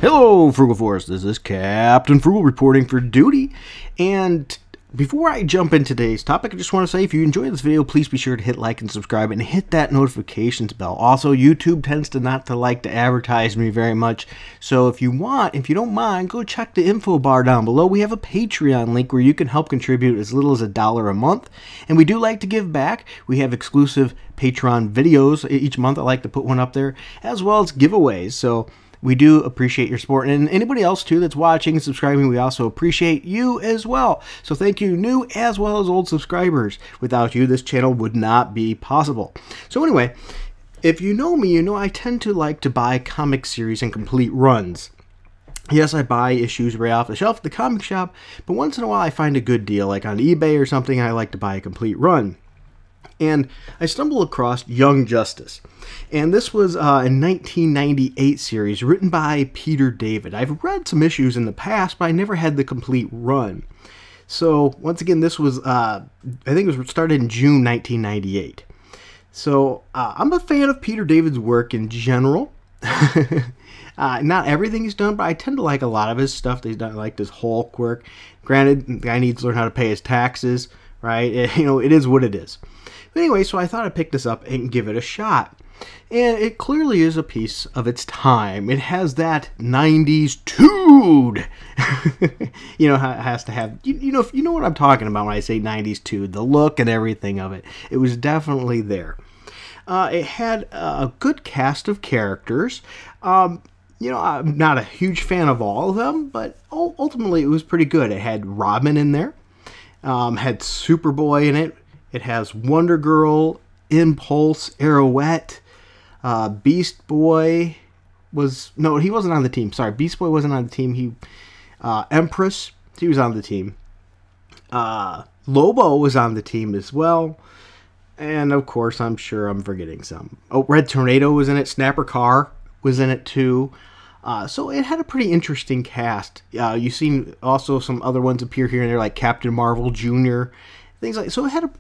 Hello, Frugal Force. This is Captain Frugal reporting for duty. And before I jump into today's topic, I just want to say if you enjoyed this video, please be sure to hit like and subscribe and hit that notifications bell. Also, YouTube tends to not to like to advertise me very much. So if you don't mind, go check the info bar down below. We have a Patreon link where you can help contribute as little as $1 a month. And we do like to give back. We have exclusive Patreon videos each month. I like to put one up there, as well as giveaways. So we do appreciate your support, and anybody else too that's watching and subscribing, we also appreciate you as well. So thank you, new as well as old subscribers. Without you, this channel would not be possible. So anyway, if you know me, you know I tend to like to buy comic series and complete runs. Yes, I buy issues right off the shelf at the comic shop, but once in a while I find a good deal, like on eBay or something, and I like to buy a complete run. And I stumbled across Young Justice, and this was a 1998 series written by Peter David. I've read some issues in the past, but I never had the complete run. So once again, this was I think it was started in June 1998. So I'm a fan of Peter David's work in general. Not everything he's done, but I tend to like a lot of his stuff that he's done, like this Hulk work. Granted, the guy needs to learn how to pay his taxes, right? It is what it is. But anyway, so I thought I'd pick this up and give it a shot. And it clearly is a piece of its time. It has that 90s tude. It has to have, you know what I'm talking about when I say 90s tude, the look and everything of it. It was definitely there. It had a good cast of characters. I'm not a huge fan of all of them, but ultimately it was pretty good. It had Robin in there, had Superboy in it. It has Wonder Girl, Impulse, Arrowette, Beast Boy he wasn't on the team. Sorry, Beast Boy wasn't on the team. Empress, he was on the team. Lobo was on the team as well. And of course, I'm sure I'm forgetting some. Oh, Red Tornado was in it. Snapper Carr was in it too. So it had a pretty interesting cast. You've seen also some other ones appear here and there, like Captain Marvel Jr., things like. So it had a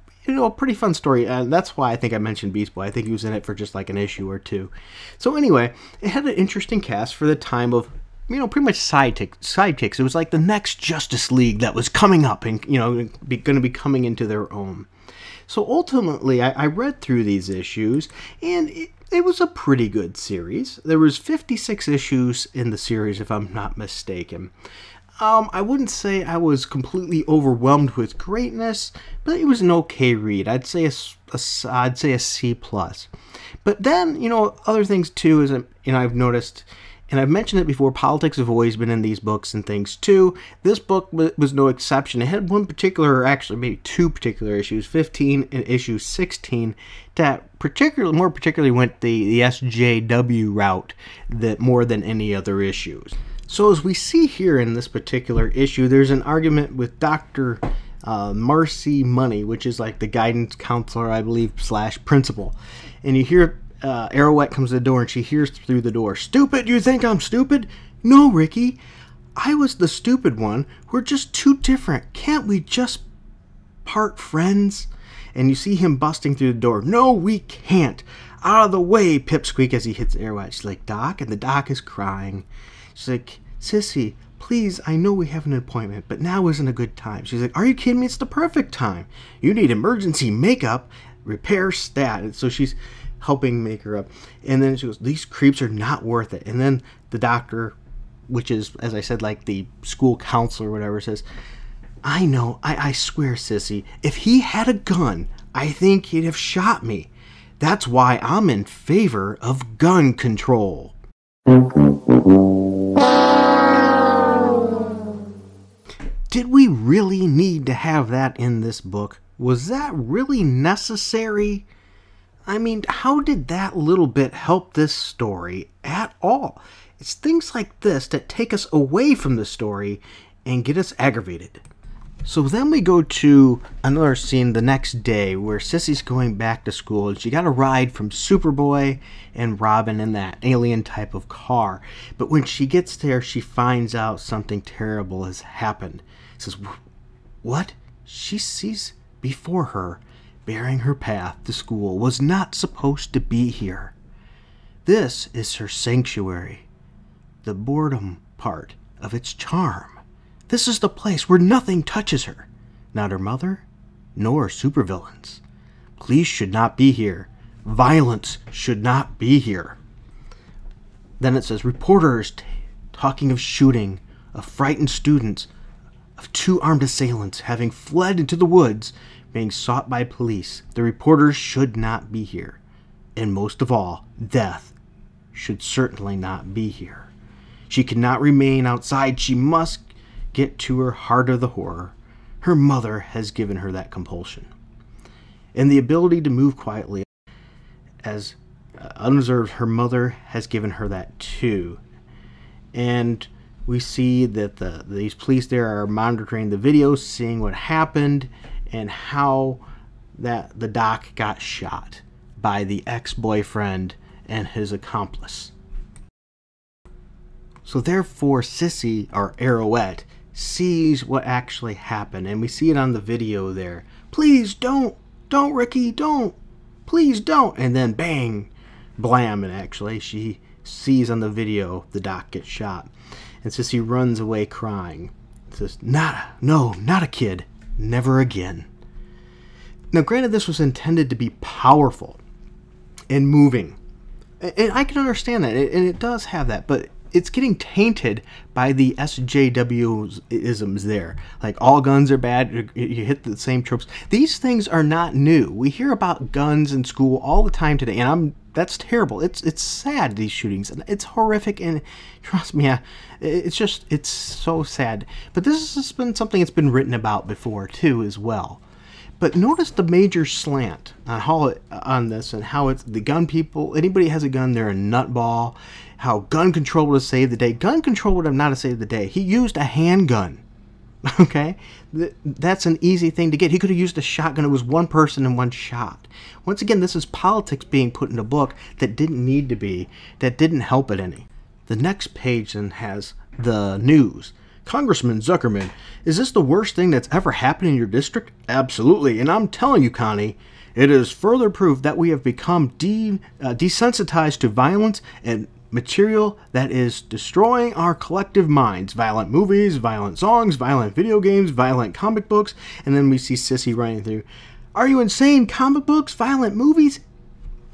pretty fun story, and that's why I think I mentioned Beast Boy. I think he was in it for just like an issue or two. So anyway, it had an interesting cast for the time of, pretty much sidekicks. It was like the next Justice League that was coming up and, going to be coming into their own. So ultimately, I read through these issues, and it was a pretty good series. There was 56 issues in the series, if I'm not mistaken. I wouldn't say I was completely overwhelmed with greatness, but it was an okay read. I'd say a C+. But then, other things too is, I've noticed, and I've mentioned it before, politics have always been in these books and things too. This book was no exception. It had one particular, or actually maybe two particular issues, 15 and issue 16, that more particularly went the SJW route more than any other issues. So as we see here in this particular issue, there's an argument with Dr. Marcy Money, which is like the guidance counselor, I believe, / principal. And you hear Arrowette comes to the door, and she hears through the door, "Stupid, you think I'm stupid? No, Ricky, I was the stupid one. We're just too different. Can't we just part friends?" And you see him busting through the door. "No, we can't. Out of the way," Pipsqueak, as he hits Arrowette. She's like, "Doc," and the doc is crying. She's like, "Sissy, please, I know we have an appointment, but now isn't a good time." She's like, "Are you kidding me? It's the perfect time. You need emergency makeup, repair stat." And so she's helping make her up. And then she goes, "These creeps are not worth it." And then the doctor, which is, as I said, like the school counselor or whatever, says, "I know, I swear, Sissy, if he had a gun, I think he'd have shot me. That's why I'm in favor of gun control." Did we really need to have that in this book? Was that really necessary? How did that little bit help this story at all? It's things like this that take us away from the story and get us aggravated. So then we go to another scene the next day where Sissy's going back to school, and she got a ride from Superboy and Robin in that alien type of car. But when she gets there, she finds out something terrible has happened. Says, "What?" She sees before her, bearing her path to school, was not supposed to be here. This is her sanctuary. the boredom part of its charm. This is the place where nothing touches her. Not her mother, nor supervillains. Police should not be here. Violence should not be here. Then it says, reporters talking of shooting, of frightened students, of 2 armed assailants having fled into the woods, being sought by police. The reporters should not be here. And most of all, death should certainly not be here. She cannot remain outside. She must get to her heart of the horror. Her mother has given her that compulsion. And the ability to move quietly, as unobserved, her mother has given her that too. And we see that these police there are monitoring the video, seeing what happened and how that the doc got shot by the ex-boyfriend and his accomplice. So therefore, Sissy, or Arrowette, sees what actually happened, and we see it on the video there. Please don't, Ricky, don't, please don't. And then bang, blam, and actually she sees on the video the doc get shot. And Sissy runs away crying. Says, not a kid, never again. Now granted, this was intended to be powerful and moving, and I can understand that, and it does have that, but it's getting tainted by the SJW isms there. Like, all guns are bad, you hit the same tropes. These things are not new. We hear about guns in school all the time today, and that's terrible. It's sad, these shootings, and it's horrific, and trust me, it's so sad. But this has been something that's been written about before too as well. But notice the major slant on this, and how it's the gun people, anybody has a gun, they're a nutball. How gun control would have saved the day. Gun control would have not have saved the day. He used a handgun. Okay? That's an easy thing to get. He could have used a shotgun. It was one person and one shot. Once again, this is politics being put in a book that didn't need to be, that didn't help it any. The next page then has the news. Congressman Zuckerman, is this the worst thing that's ever happened in your district? Absolutely, and I'm telling you, Connie, it is further proof that we have become desensitized to violence and material that is destroying our collective minds. Violent movies, violent songs, violent video games, violent comic books, and then we see Sissy running through. Are you insane? Comic books, violent movies?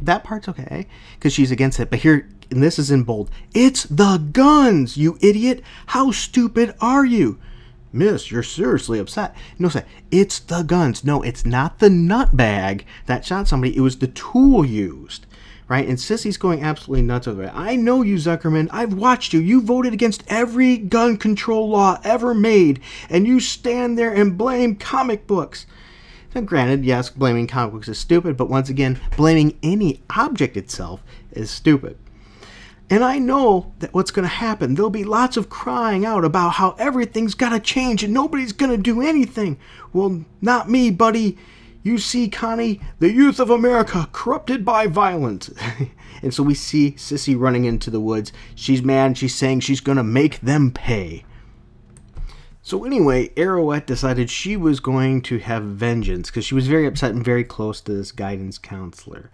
That part's okay, because she's against it, but here, and this is in bold, it's the guns, you idiot! How stupid are you? Miss, you're seriously upset. No, say, it's the guns. No, it's not the nutbag that shot somebody. It was the tool used, right? And Sissy's going absolutely nuts over it. I know you, Zuckerman. I've watched you. You voted against every gun control law ever made, and you stand there and blame comic books. Now, granted, yes, blaming comic books is stupid, but once again, blaming any object itself is stupid. And I know that what's going to happen, there'll be lots of crying out about how everything's got to change and nobody's going to do anything. Well, not me, buddy. You see, Connie, the youth of America corrupted by violence. And so we see Sissy running into the woods. She's mad. She's saying she's going to make them pay. So anyway, Arrowette decided she was going to have vengeance because she was very upset and very close to this guidance counselor.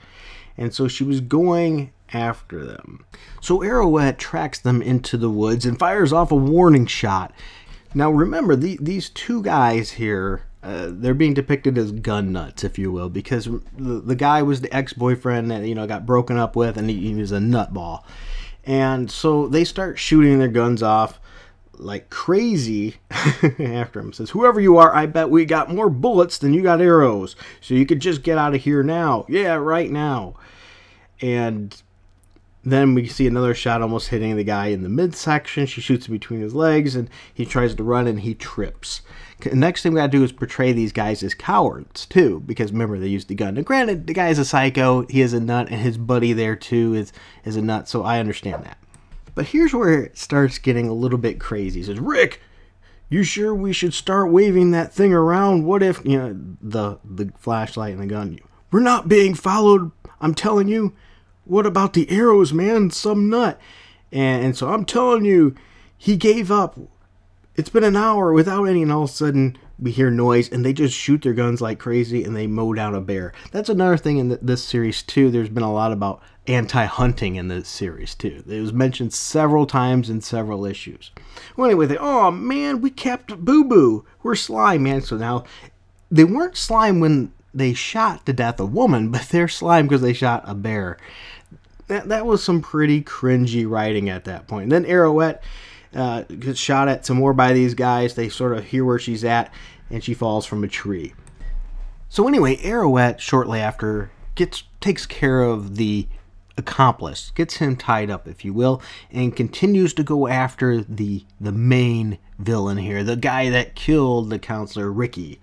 And so she was going after them. So Arrowette tracks them into the woods and fires off a warning shot. Now remember, these two guys here, they're being depicted as gun nuts, if you will, because the guy was the ex-boyfriend that, got broken up with, and he was a nutball. And so they start shooting their guns off like crazy after him. Says, whoever you are, I bet we got more bullets than you got arrows, so you could just get out of here now. Yeah, right now. And then we see another shot almost hitting the guy in the midsection. She shoots him between his legs, and he tries to run, and he trips. The next thing we gotta do is portray these guys as cowards, too, because remember, they used the gun. Now, granted, the guy is a psycho, he is a nut, and his buddy there, too, is a nut, so I understand that. But here's where it starts getting a little bit crazy. He says, Rick, you sure we should start waving that thing around? What if, the flashlight and the gun. We're not being followed, I'm telling you. What about the arrows, man? Some nut. And so I'm telling you, he gave up. It's been an hour without any, and all of a sudden, we hear noise, and they just shoot their guns like crazy, and they mow down a bear. That's another thing in this series, too. There's been a lot about anti-hunting in this series, too. It was mentioned several times in several issues. Well, anyway, oh, man, we kept Boo Boo. We're slime, man. So now, they weren't slime when they shot to death a woman, but they're slime because they shot a bear. That was some pretty cringy writing at that point. And then Arrowette gets shot at some more by these guys. They sort of hear where she's at, and she falls from a tree. So anyway, Arrowette, shortly after, takes care of the accomplice, gets him tied up, if you will, and continues to go after the main villain here, the guy that killed the counselor, Ricky.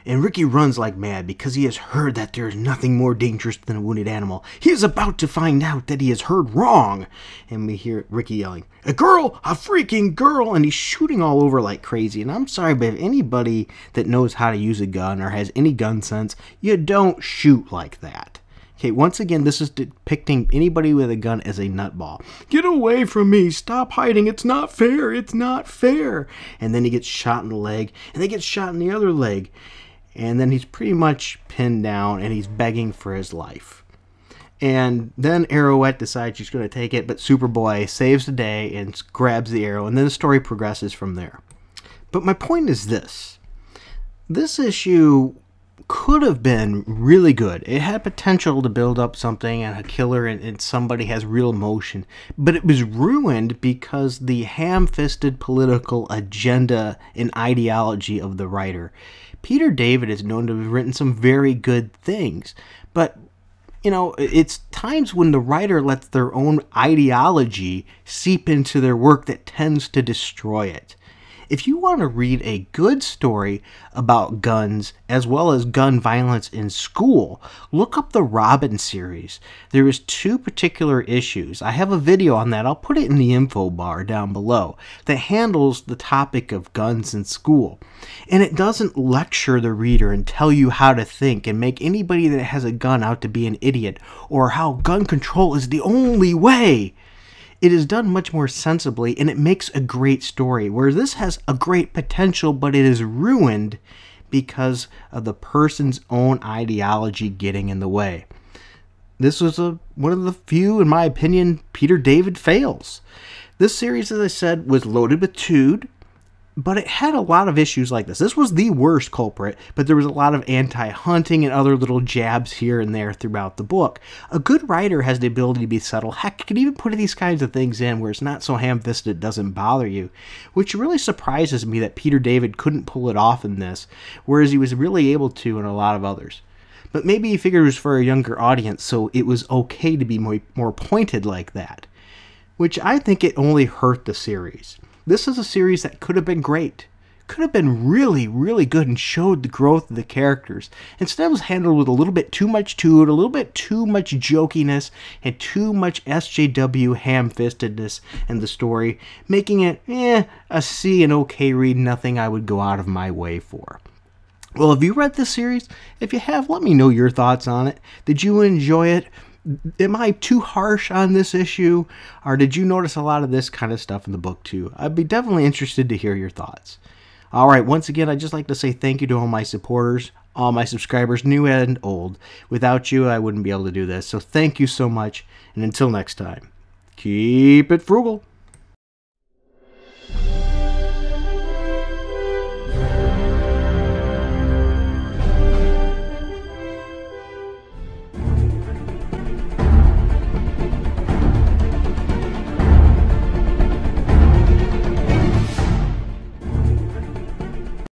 And Ricky runs like mad because he has heard that there is nothing more dangerous than a wounded animal. He is about to find out that he has heard wrong. And we hear Ricky yelling, "A girl! A freaking girl!" And he's shooting all over like crazy. And I'm sorry, but if anybody that knows how to use a gun or has any gun sense, you don't shoot like that. Okay, once again, this is depicting anybody with a gun as a nutball. Get away from me! Stop hiding! It's not fair! It's not fair! And then he gets shot in the leg, and then gets shot in the other leg. And then he's pretty much pinned down, and he's begging for his life. And then Arrowette decides she's going to take it, but Superboy saves the day and grabs the arrow, and then the story progresses from there. But my point is this. This issue could have been really good. It had potential to build up something and a killer and somebody has real emotion. But it was ruined because the ham-fisted political agenda and ideology of the writer. Peter David is known to have written some very good things, but you know, it's times when the writer lets their own ideology seep into their work that tends to destroy it. If you want to read a good story about guns as well as gun violence in school, look up the Robin series. There is 2 particular issues. I have a video on that. I'll put it in the info bar down below that handles the topic of guns in school. And it doesn't lecture the reader and tell you how to think and make anybody that has a gun out to be an idiot or how gun control is the only way. It is done much more sensibly, and it makes a great story, where this has a great potential, but it is ruined because of the person's own ideology getting in the way. This was one of the few, in my opinion, Peter David fails. This series, as I said, was loaded with tude, but it had a lot of issues like this. This was the worst culprit, but there was a lot of anti-hunting and other little jabs here and there throughout the book. A good writer has the ability to be subtle. Heck, you can even put these kinds of things in where it's not so ham-fisted it doesn't bother you, which really surprises me that Peter David couldn't pull it off in this, whereas he was really able to in a lot of others. But maybe he figured it was for a younger audience, so it was okay to be more pointed like that, which I think it only hurt the series. This is a series that could have been great. Could have been really, really good and showed the growth of the characters. Instead, it was handled with a little bit too much tude, a little bit too much jokiness, and too much SJW ham-fistedness in the story, making it, a C, an okay read, nothing I would go out of my way for. Well, have you read this series? If you have, let me know your thoughts on it. Did you enjoy it? Am I too harsh on this issue, or did you notice a lot of this kind of stuff in the book too? I'd be definitely interested to hear your thoughts. Alright, once again, I'd just like to say thank you to all my supporters, all my subscribers, new and old. Without you, I wouldn't be able to do this, so thank you so much, and until next time, keep it frugal.